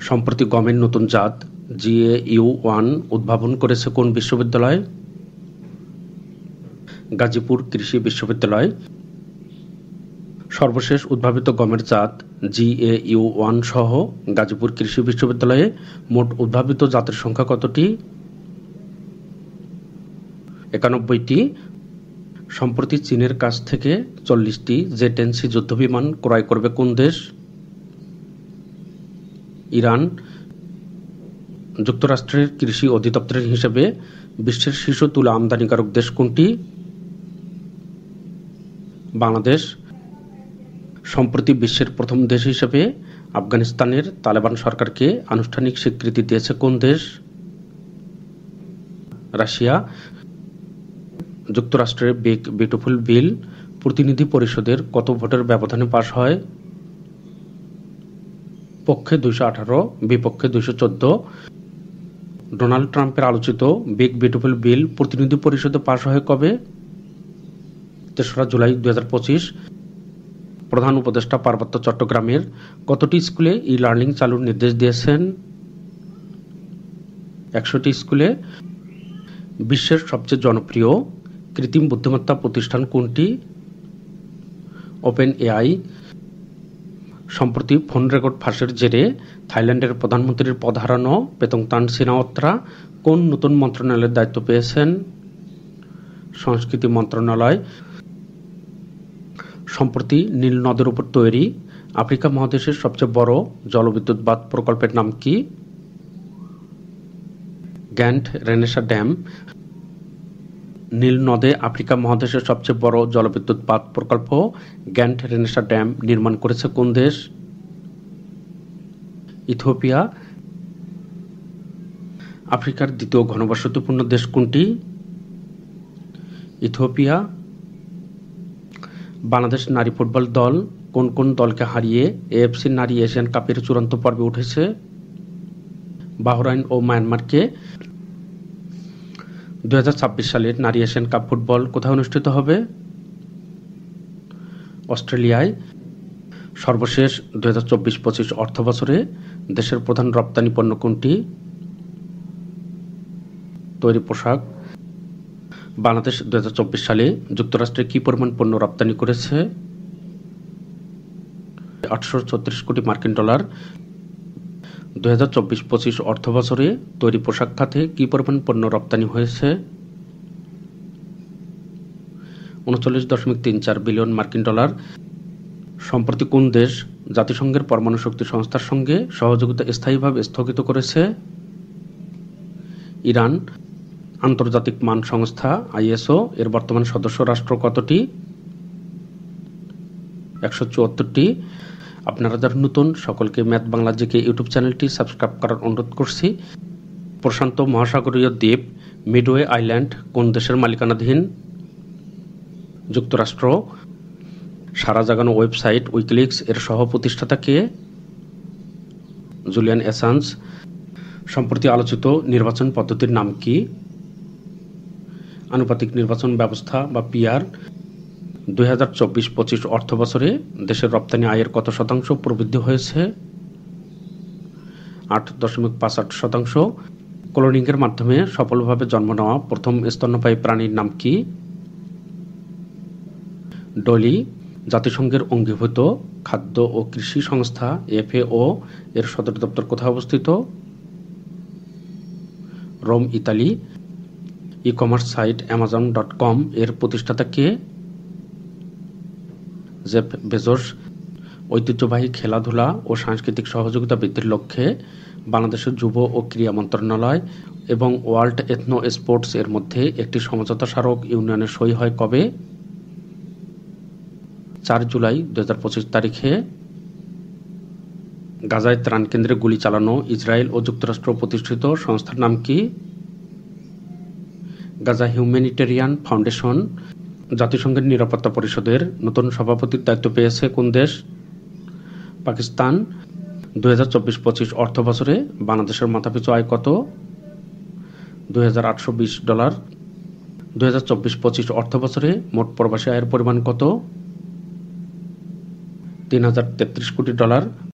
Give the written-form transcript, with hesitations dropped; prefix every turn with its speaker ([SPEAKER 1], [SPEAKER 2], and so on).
[SPEAKER 1] সম্প্রতি গমের নতুন জাত GAU-1 উদ্ভাবন করেছে কোন বিশ্ববিদ্যালয়? গাজীপুর কৃষি বিশ্ববিদ্যালয়। সর্বশেষ উদ্ভাবিত গমের জাত GAU-1 সহ গাজীপুর কৃষি বিশ্ববিদ্যালয়ে মোট উদ্ভাবিত জাতের সংখ্যা কতটি? 91টি। সম্প্রতি চীনের কাছ থেকে 40টি Z-10C যুদ্ধবিমান ক্রয় করবে কোন দেশ? ইরান। যুক্তরাষ্ট্রের কৃষি অধিদপ্তরের হিসেবে বিশ্বের শীর্ষ তুলা আমদানিকারক দেশ কোনটি? বাংলাদেশ। সম্প্রতি বিশ্বের প্রথম দেশ হিসেবে আফগানিস্তানের তালেবান সরকারকে আনুষ্ঠানিক স্বীকৃতি দিয়েছে কোন দেশ? রাশিয়া। যুক্তরাষ্ট্রের বিগ বিউটিফুল বিল প্রতিনিধি পরিষদের কত ভোটের ব্যবধানে পাশ হয়? পক্ষে 218, বিপক্ষে 214। ডোনাল্ড ট্রাম্পের আলোচিত বিগ বিউটিফুল বিল প্রতিনিধি পরিষদে পাশ হয় কবে? 3রা জুলাই 2025। প্রধান উপদেষ্টা পার্বত্য চট্টগ্রামের কতটি স্কুলে ই-লার্নিং চালুর নির্দেশ দিয়েছেন? 100টি স্কুলে। বিশ্বের সবচেয়ে জনপ্রিয় কৃত্রিম বুদ্ধিমত্তা প্রতিষ্ঠান কোনটি? Open AI. সম্প্রতি ফোন রেকর্ড ফাঁসের জেরে থাইল্যান্ডের প্রধানমন্ত্রীর পদ হারানো পেতংতান সিনাওয়াত্রা কোন নতুন মন্ত্রণালয়ের দায়িত্ব পেয়েছেন? সংস্কৃতি মন্ত্রণালয়। সম্প্রতি নীল নদের উপর তৈরি আফ্রিকা মহাদেশের সবচেয়ে বড় জলবিদ্যুৎ বাঁধ প্রকল্পের নাম কি? Gantt Renaissance dam. নীল নদে আফ্রিকা মহাদেশের সবচেয়ে বড় জলবিদ্যুৎ বাঁধ প্রকল্প গ্যান্ট রেনেসা ড্যাম নির্মাণ করেছে কোন দেশ? ইথিওপিয়া। আফ্রিকার দ্বিতীয় ঘনবসতিপূর্ণ দেশ কোনটি? ইথিওপিয়া। বাংলাদেশ নারী ফুটবল দল কোন কোন দলকে হারিয়ে AFC নারী এশিয়ান কাপের চূড়ান্ত পর্বে উঠেছে? বাহরাইন ও মায়ানমারকে। 2026 সালের নারী এশিয়ান কাপ ফুটবল কোথায় অনুষ্ঠিত হবে? অস্ট্রেলিয়ায়। সর্বশেষ 2024-25 অর্থবছরে দেশের প্রধান রপ্তানি পণ্য কোনটি? তৈরি পোশাক। বাংলাদেশ 2024 সালে যুক্তরাষ্ট্রে কি পরিমাণ পণ্য রপ্তানি করেছে? 836 কোটি মার্কিন ডলার। 2024-25 অর্থবছরে তৈরি পোশাক খাতে কি পরিমাণ পণ্য রপ্তানি হয়েছে? 39.34 বিলিয়ন মার্কিন ডলার। সম্প্রতি কোন দেশ জাতিসংঘের পরমাণু শক্তি সংস্থার সঙ্গে সহযোগিতা স্থায়ীভাবে স্থগিত করেছে? ইরান। আন্তর্জাতিক মান সংস্থা ISO এর বর্তমান সদস্য রাষ্ট্র কতটি? 174টি। আপনারা যারা নতুন সকলকে ম্যাথ বাংলা জিকে ইউটিউব চ্যানেলটি সাবস্ক্রাইব করার অনুরোধ করছি। প্রশান্ত মহাসাগরীয় দ্বীপ মিডওয়ে আইল্যান্ড কোন দেশের মালিকানাধীন? যুক্তরাষ্ট্র। সারা জাগানো ওয়েবসাইট উইকিলিক্স এর সহ প্রতিষ্ঠাতা কে? Julian Assange. সম্প্রতি আলোচিত নির্বাচন পদ্ধতির নাম কি? আনুপাতিক নির্বাচন ব্যবস্থা বা PR। 2024-25 অর্থবছরে দেশের রপ্তানি আয়ের কত শতাংশ প্রবৃদ্ধি হয়েছে? 8.58%। ক্লোনিংয়ের মাধ্যমে সফলভাবে জন্ম নেওয়া প্রথম স্তন্যপায়ী প্রাণীর নাম কি? ডলি। জাতিসংঘের অঙ্গীভূত খাদ্য ও কৃষি সংস্থা FAO এর সদর দপ্তর কোথায় অবস্থিত? Rome, Italy. E-commerce site Amazon.com এর প্রতিষ্ঠাতা কে? Jeff Bezos. ঐতিহ্যবাহী খেলাধুলা ও সাংস্কৃতিক সহযোগিতা বৃদ্ধির লক্ষ্যে বাংলাদেশের যুব ও ক্রীড়া মন্ত্রণালয় এবং ওয়ার্ল্ড এথনো স্পোর্টস এর মধ্যে একটি সমঝোতা স্মারক ইউনিয়নের সই হয় কবে? 4 জুলাই 2025 তারিখে। গাজায় ত্রাণ কেন্দ্রে গুলি চালানো ইসরায়েল ও যুক্তরাষ্ট্র প্রতিষ্ঠিত সংস্থার নাম কি? Gaza humanitarian foundation. জাতিসংঘের নিরাপত্তা পরিষদের নতুন সভাপতির দায়িত্ব পেয়েছে কোন দেশ? পাকিস্তান। 2024-25 অর্থবছরে বাংলাদেশের মাথাপিছু আয় কত? $2,820। 2024-25 অর্থবছরে মোট প্রবাসী আয়ের পরিমাণ কত? $3,033 কোটি।